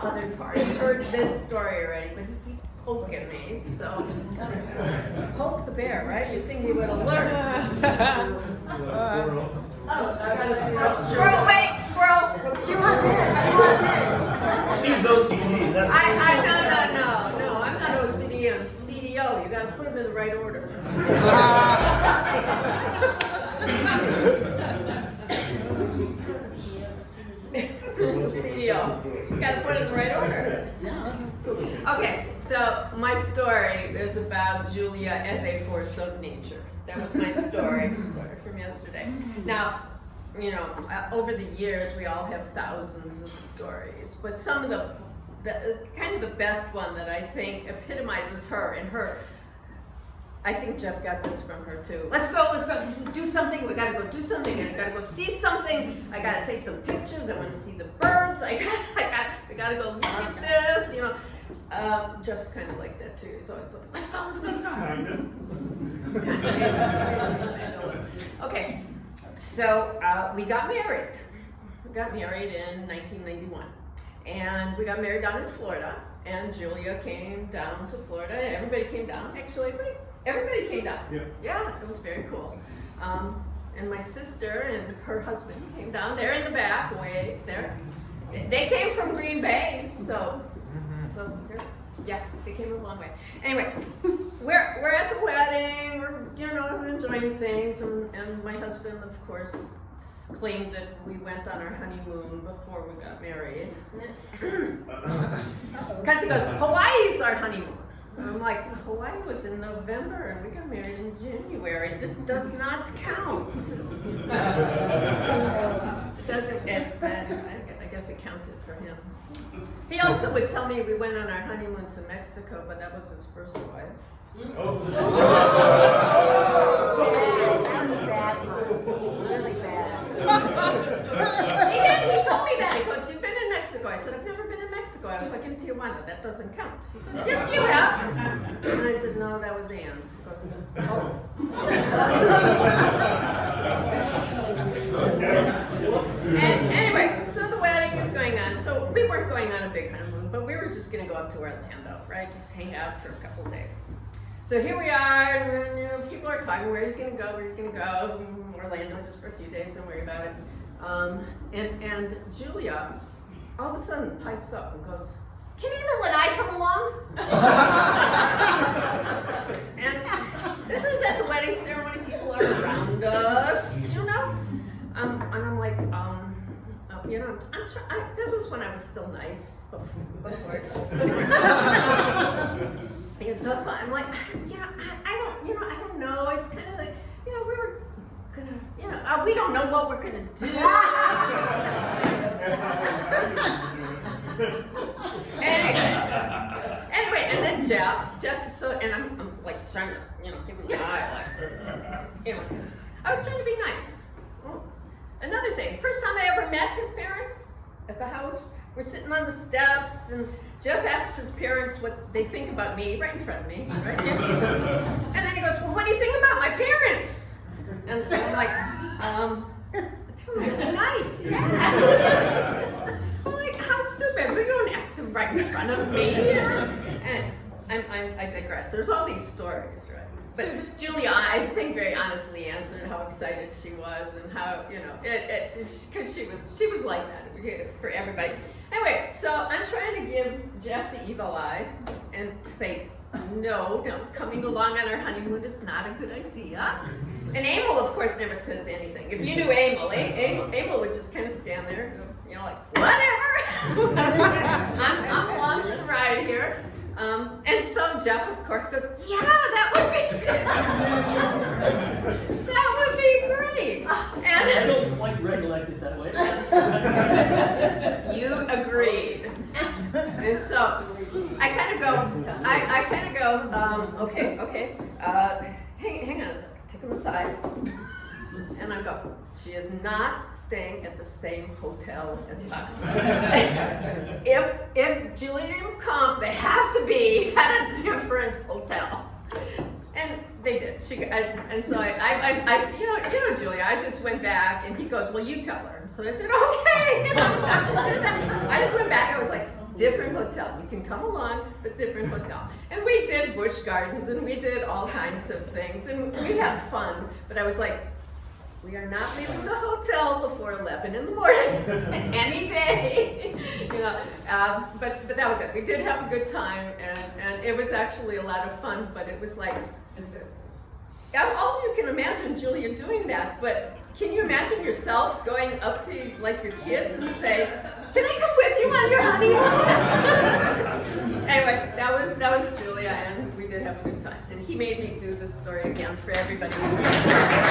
other part. He's heard this story already, but he keeps poking me, so poke the bear, right? You'd think he would have learned. Squirrel, wait, squirrel. She wants in. She's OCD. No, I'm not OCD, I'm CDO. You gotta put them in the right order. CDO. You gotta put it in the right order. Okay, so my story is about Julia as a force of nature. That was my story from yesterday. Now, over the years, we all have thousands of stories, but some of the kind of the best one that I think epitomizes her and her. I think Jeff got this from her too. Let's go do something. We gotta go do something. I gotta go see something. I gotta take some pictures. I want to see the birds. We gotta go look at this. Jeff's kind of like that too. He's always like, let's go. Okay, so we got married. We got married in 1991, and we got married down in Florida. And Julia came down to Florida. Everybody came down. Actually, everybody came down. Yeah, it was very cool. And my sister and her husband came down. They're in the back, way there. They came from Green Bay, so they came a long way. Anyway, we're at the wedding. We're enjoying things, and my husband, of course, claimed that we went on our honeymoon before we got married. Because he goes, Hawaii's our honeymoon. And I'm like, Hawaii was in November and we got married in January. This does not count. It doesn't, I guess it counted for him. He also would tell me we went on our honeymoon to Mexico, but that was his first wife. That was a bad one. Really bad. He told me that. He goes, you've been in Mexico. I said, I've never been in Mexico. I was like, in Tijuana. That doesn't count. He goes, yes, you have. And I said, no, that was Ann. He goes, oh. And anyway, so the wedding is going on. So we weren't going on a big honeymoon, but we were just going to go up to Orlando, right? Just hang out for a couple of days. So here we are, and people are talking, where are you going to go, Orlando, just for a few days, don't worry about it. And Julia, all of a sudden, pipes up and goes, can Eva and I come along? And this is at the wedding ceremony, people are around us, And I'm like, this was when I was still nice before. And so I'm like, I don't know. It's kind of like, we were gonna, we don't know what we're gonna do. Anyway, and then Jeff, and I'm like trying to, give him the eye, like, I was trying to be nice. Oh. Another thing, first time I ever met his parents at the house, we're sitting on the steps, and Jeff asks his parents what they think about me, right in front of me, right? And then he goes, well, what do you think about my parents? And I'm like, they're really nice, yeah. I'm like, how stupid, we don't ask them right in front of me. And I digress, there's all these stories, right? But Julia, I think, very honestly answered how excited she was and how, because she was like that for everybody. Anyway, so I'm trying to give Jeff the evil eye and say, no, coming along on our honeymoon is not a good idea. And Emil, of course, never says anything. If you knew Emil, Emil would just kind of stand there, like, whatever. I'm along for the ride here. And so Jeff, of course, goes, yeah, that would be great. And I don't quite recollect it that way. That's you agreed. And so I kind of go, okay. Hang on a second. Take him aside. And I go, she is not staying at the same hotel as us. If Julia didn't come, they have to be at a different hotel. And they did. And so I Julia, I just went back, and he goes, well, you tell her. So I said, okay. I just went back. I was like, Different hotel. You can come along, but different hotel. And we did bush gardens and we did all kinds of things and we had fun. But I was like, we are not leaving the hotel before 11 in the morning, any day, you know. But that was it. We did have a good time, and it was actually a lot of fun. But it was like, all of you can imagine Julia doing that. But can you imagine yourself going up to like your kids and say, "Can I come with you on your honeymoon?" Anyway, that was Julia, and we did have a good time. And he made me do this story again for everybody.